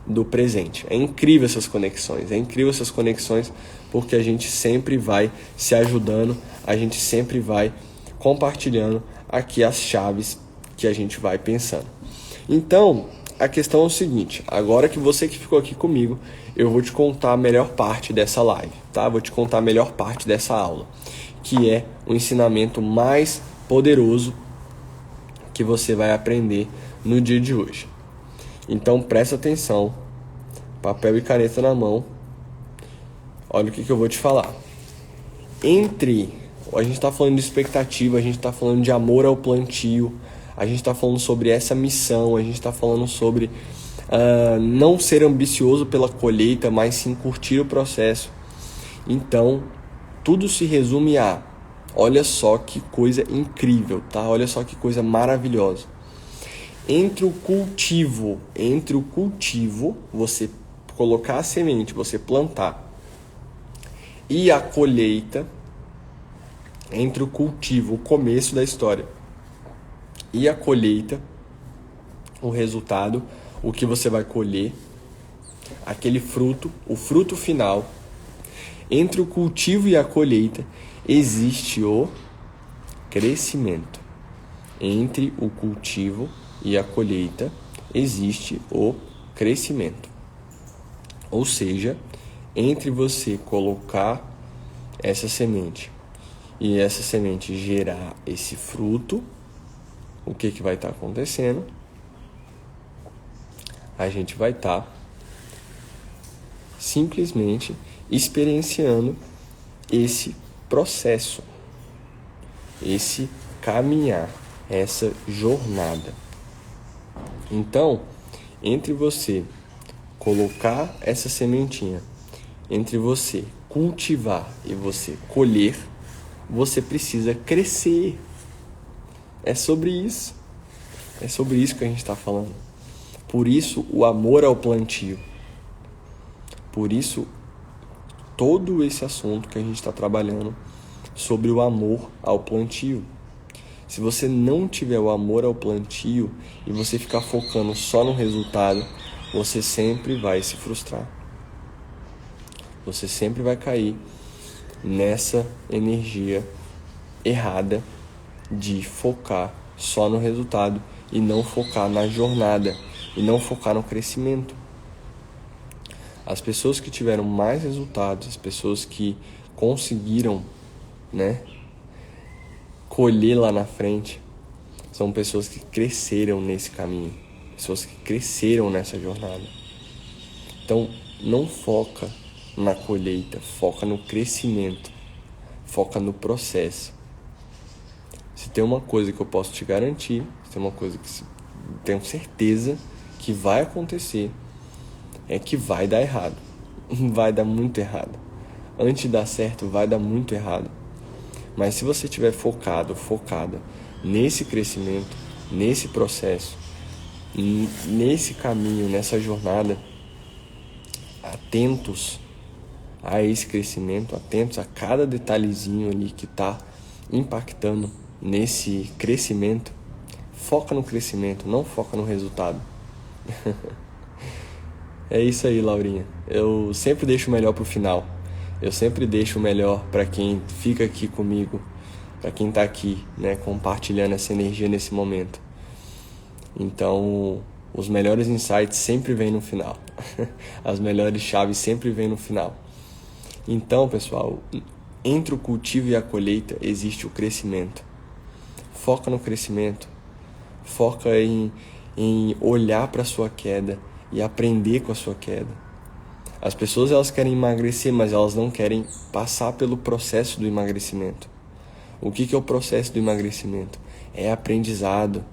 do presente. É incrível essas conexões, porque a gente sempre vai se ajudando, a gente sempre vai compartilhando aqui as chaves que a gente vai pensando. Então, a questão é o seguinte, agora que você que ficou aqui comigo, eu vou te contar a melhor parte dessa live, tá? Vou te contar a melhor parte dessa aula, que é o ensinamento mais poderoso que você vai aprender no dia de hoje. Então, presta atenção, papel e caneta na mão. Olha o que eu vou te falar. A gente está falando de expectativa, a gente está falando de amor ao plantio, a gente está falando sobre essa missão, a gente está falando sobre não ser ambicioso pela colheita, mas sim curtir o processo. Então, tudo se resume a, olha só que coisa incrível, tá? Olha só que coisa maravilhosa. Entre o cultivo, você colocar a semente, você plantar, e a colheita, entre o cultivo, o começo da história, e a colheita, o resultado, o que você vai colher, aquele fruto, o fruto final. Entre o cultivo e a colheita existe o crescimento. Entre o cultivo e a colheita existe o crescimento. Ou seja, entre você colocar essa semente e essa semente gerar esse fruto, o que vai estar acontecendo? A gente vai estar simplesmente experienciando esse processo, esse caminhar, essa jornada. Então, entre você colocar essa sementinha, entre você cultivar e você colher, você precisa crescer. É sobre isso. É sobre isso que a gente está falando. Por isso, o amor ao plantio. Por isso, todo esse assunto que a gente está trabalhando sobre o amor ao plantio. Se você não tiver o amor ao plantio e você ficar focando só no resultado, você sempre vai se frustrar. Você sempre vai cair nessa energia errada de focar só no resultado e não focar na jornada e não focar no crescimento. As pessoas que tiveram mais resultados, as pessoas que conseguiram, colher lá na frente, são pessoas que cresceram nesse caminho, pessoas que cresceram nessa jornada. Então, não foca na colheita, foca no crescimento, foca no processo. Se tem uma coisa que eu posso te garantir, se tem uma coisa que tenho certeza que vai acontecer, é que vai dar errado. Vai dar muito errado. Antes de dar certo, vai dar muito errado. Mas se você estiver focada nesse crescimento, nesse processo, nesse caminho, nessa jornada, atentos a esse crescimento, atentos a cada detalhezinho ali que está impactando nesse crescimento, foca no crescimento, não foca no resultado. É isso aí, Laurinha. Eu sempre deixo o melhor pro final. Eu sempre deixo o melhor para quem fica aqui comigo, para quem tá aqui, compartilhando essa energia nesse momento. Então, os melhores insights sempre vêm no final. As melhores chaves sempre vêm no final. Então, pessoal, entre o cultivo e a colheita existe o crescimento. Foca no crescimento. Foca em olhar para a sua queda e aprender com a sua queda. As pessoas elas querem emagrecer, mas elas não querem passar pelo processo do emagrecimento. O que é o processo do emagrecimento? É aprendizado,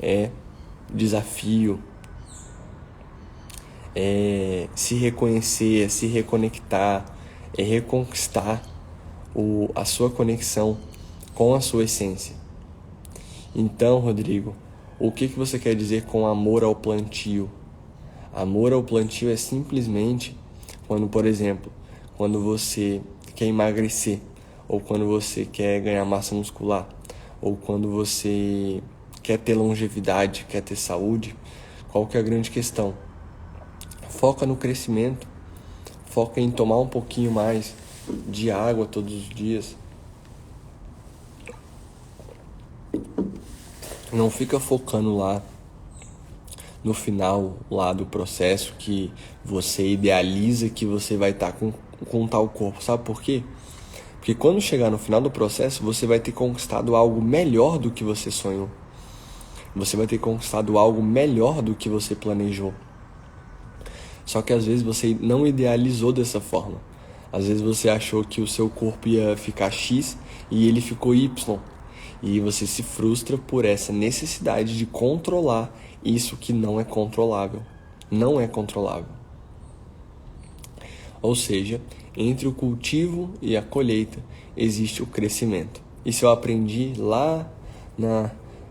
é desafio, é se reconhecer, é se reconectar, é reconquistar a sua conexão com a sua essência. Então, Rodrigo, o que você quer dizer com amor ao plantio? Amor ao plantio é simplesmente quando, por exemplo, quando você quer emagrecer, ou quando você quer ganhar massa muscular, ou quando você quer ter longevidade, quer ter saúde. Qual que é a grande questão? Foca no crescimento, foca em tomar um pouquinho mais de água todos os dias. Não fica focando lá no final lá do processo que você idealiza que você vai estar com tal corpo. Sabe por quê? Porque quando chegar no final do processo, você vai ter conquistado algo melhor do que você sonhou. Você vai ter conquistado algo melhor do que você planejou. Só que às vezes você não idealizou dessa forma. Às vezes você achou que o seu corpo ia ficar X e ele ficou Y. E você se frustra por essa necessidade de controlar isso que não é controlável. Não é controlável. Ou seja, entre o cultivo e a colheita existe o crescimento. Isso eu aprendi lá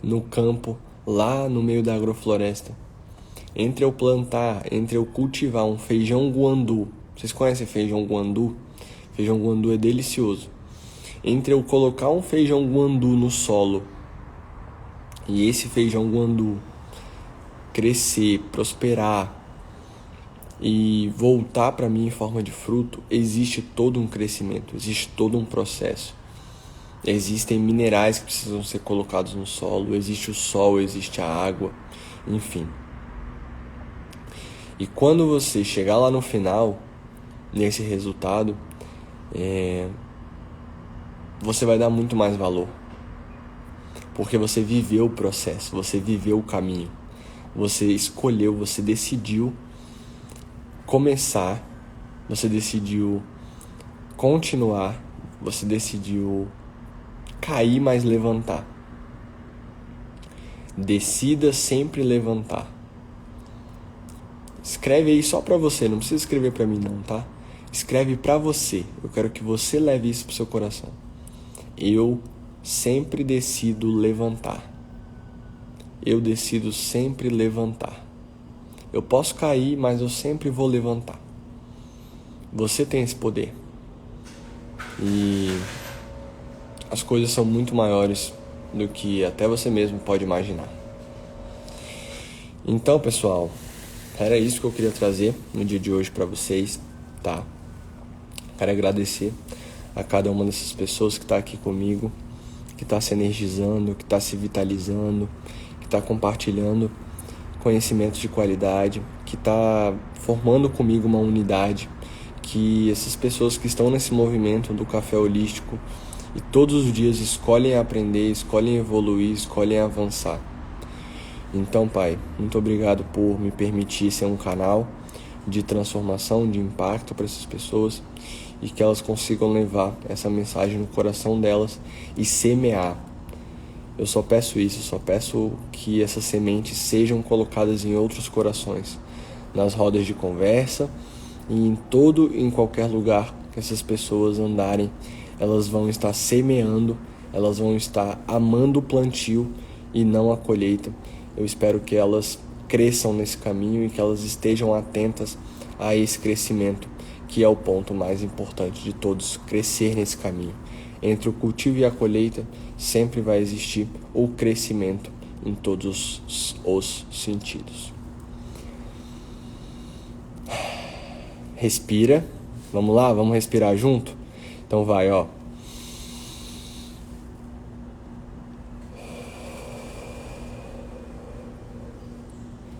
no campo, lá no meio da agrofloresta. Entre eu plantar, entre eu cultivar um feijão guandu. Vocês conhecem feijão guandu? Feijão guandu é delicioso. Entre eu colocar um feijão guandu no solo e esse feijão guandu crescer, prosperar e voltar para mim em forma de fruto, existe todo um crescimento, existe todo um processo. Existem minerais que precisam ser colocados no solo, existe o sol, existe a água, enfim. E quando você chegar lá no final, nesse resultado, você vai dar muito mais valor. Porque você viveu o processo, você viveu o caminho. Você escolheu, você decidiu começar, você decidiu continuar, você decidiu cair, mas levantar. Decida sempre levantar. Escreve aí só pra você, não precisa escrever pra mim não, tá? Escreve pra você. Eu quero que você leve isso pro seu coração. Eu sempre decido levantar. Eu decido sempre levantar. Eu posso cair, mas eu sempre vou levantar. Você tem esse poder. E as coisas são muito maiores do que até você mesmo pode imaginar. Então, pessoal, era isso que eu queria trazer no dia de hoje para vocês, tá? Quero agradecer a cada uma dessas pessoas que está aqui comigo, que está se energizando, que está se vitalizando, que está compartilhando conhecimentos de qualidade, que está formando comigo uma unidade, que essas pessoas que estão nesse movimento do café holístico e todos os dias escolhem aprender, escolhem evoluir, escolhem avançar. Então, Pai, muito obrigado por me permitir ser um canal de transformação, de impacto para essas pessoas e que elas consigam levar essa mensagem no coração delas e semear. Eu só peço isso, eu só peço que essas sementes sejam colocadas em outros corações, nas rodas de conversa e em qualquer lugar que essas pessoas andarem, elas vão estar semeando, elas vão estar amando o plantio e não a colheita. Eu espero que elas cresçam nesse caminho e que elas estejam atentas a esse crescimento, que é o ponto mais importante de todos, crescer nesse caminho. Entre o cultivo e a colheita, sempre vai existir o crescimento em todos os sentidos. Respira. Vamos lá? Vamos respirar junto? Então vai, ó.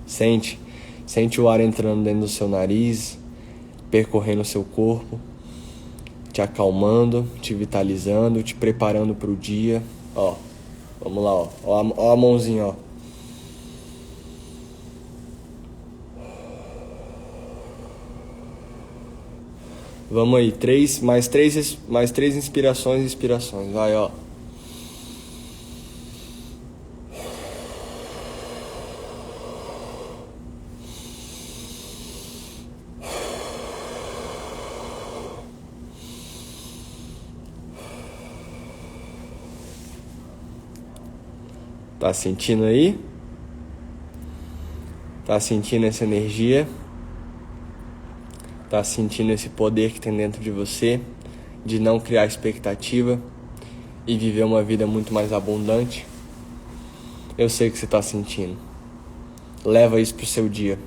Sente o ar entrando dentro do seu nariz, percorrendo o seu corpo, te acalmando, te vitalizando, te preparando para o dia. Ó, vamos lá, ó. Ó a mãozinha, ó. Vamos aí, mais três inspirações e expirações. Vai, ó. Tá sentindo aí? Tá sentindo essa energia? Tá sentindo esse poder que tem dentro de você, de não criar expectativa e viver uma vida muito mais abundante? Eu sei que você tá sentindo. Leva isso pro seu dia.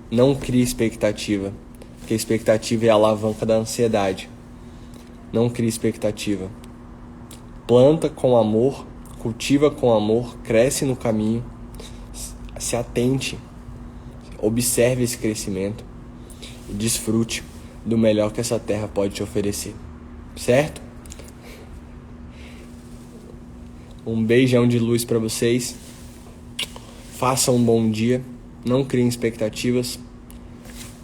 Não crie expectativa, porque expectativa é a alavanca da ansiedade. Não crie expectativa. Planta com amor, cultiva com amor, cresce no caminho, se atente, observe esse crescimento e desfrute do melhor que essa terra pode te oferecer, certo? Um beijão de luz para vocês, façam um bom dia, não criem expectativas,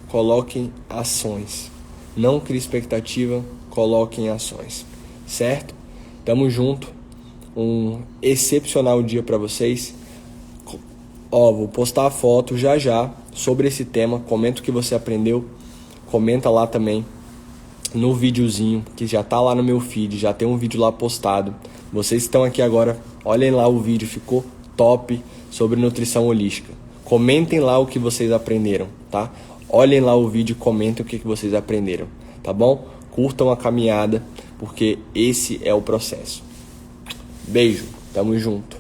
coloquem ações, não criem expectativa, coloquem ações, certo? Tamo junto. Um excepcional dia para vocês. Ó, vou postar a foto já sobre esse tema. Comenta o que você aprendeu. Comenta lá também no videozinho que já tá lá no meu feed. Já tem um vídeo lá postado. Vocês estão aqui agora, olhem lá o vídeo, ficou top, sobre nutrição holística. Comentem lá o que vocês aprenderam, tá? Olhem lá o vídeo e comentem o que vocês aprenderam, tá bom? Curtam a caminhada, porque esse é o processo. Beijo, tamo junto.